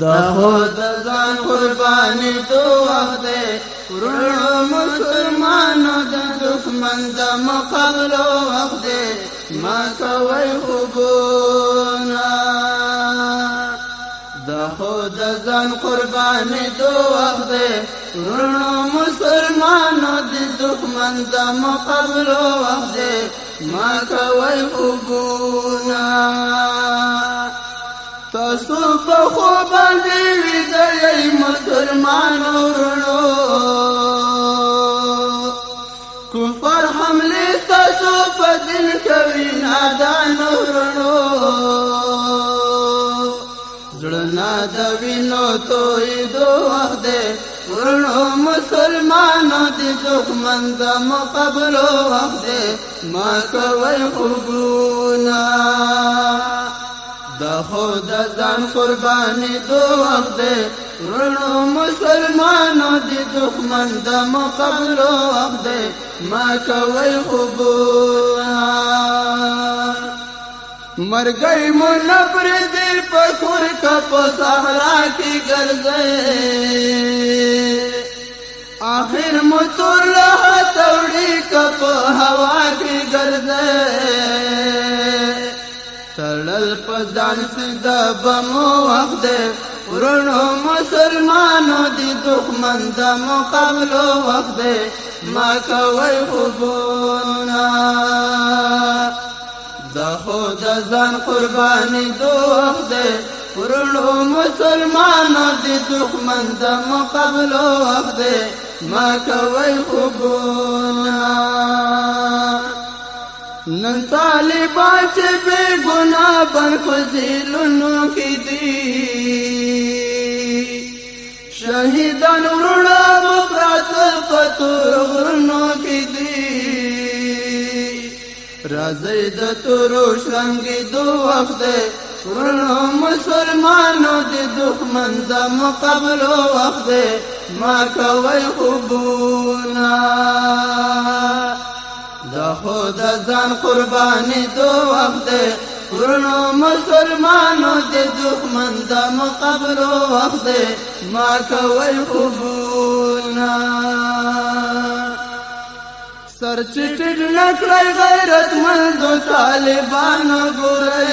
دا خود ځان قرباني تو وخت دی ورونو مسلمانو د دښمن د مقابلو وخت دی ما کوي خوبونه دا خود ځان قرباني تو وخت دی ورونو مسلمانو د دښمن د مقابلو وخت دی ما کوي خوبونه تاسو په خوب باندې ویدای مسلمانو ورونو کفر حمله تاسو په دل کوي نادان ورونو زړه د وینو توي دوه ده ورونو مسلمانو د دښمن د مقابلو وخت ده ما کوي خوبونه دا خود ځان قرباني دو وخت دی ورونو مسلمانو د دښمن د مقابلو وخت دی ما کوي خوبونه مرګي مو نفر دل په کور کا په صحرا کې ګرځي آخر مو تور له توړي کا په هوا کې ګرځي تړل په ځان سدا بمو وخت دی ورونو مسلمانو د دښمن د مقابلو وخت دی ما کوي خوبونه دا خود ځان قرباني دو وخت دی ورونو مسلمانو د دښمن د مقابلو وخت دی ما کوي خوبونه نن طالبان چې بے گناہ بن کو ذلونو کې دي شهیدان ورونه مفرات فتور غرونو کې دي راځي د تورو شرنګي دو وخت دی ورونو مسلمانو د دښمن د مقابلو وخت دی ما کوي خوبونه دا خود ځان قرباني دو وخت دی ورونو مسلمانو د دښمن د مقابلو وخت دی ما کوي خوبونه سر چټ نکړی غیرتمند طالبانو ګورئ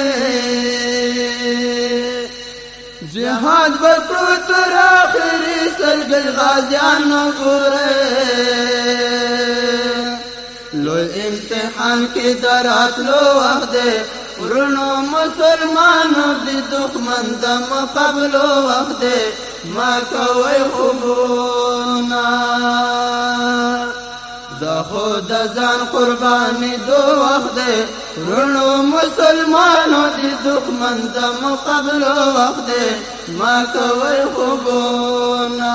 جهاد وکړو تر اخري سلګل غازیانو ګورئ لوی امتحان کې دراتلو وخت دی ورونو مسلمانو د دښمن د مقابلو وخت دی ما کوي خوبونه دا خود ځان قرباني دو وخت دی ورونو مسلمانو د دښمن د مقابلو وخت دی ما کوي خوبونه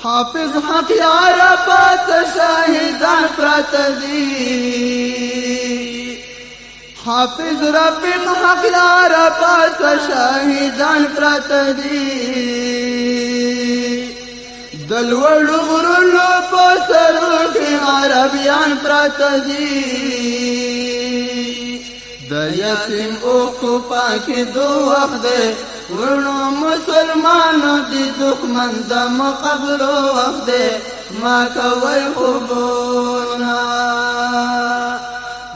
حافظ حق یار پات شاهدان پرات دی حافظ رب حق یار پات شاهدان پرات دی دلوړو غرونو په سرو کې عربيان پرات دي د یتیم اوخو پاکي دو وخت دی ورونو مسلمانو د دښمن د مقابلو وخت دی ما کوي خوبونه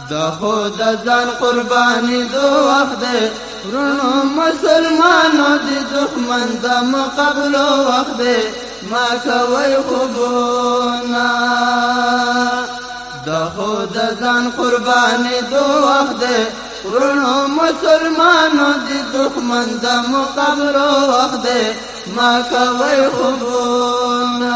دا خود ځان قرباني دو وخت دی ورونو مسلمانو د دښمن د مقابلو وخت دی ما کوي خوبونه دا خود ځان قرباني دو وخت دی ورونو مسلمانو د دښمن د مقابلو وخت دی ما کوي خوبونه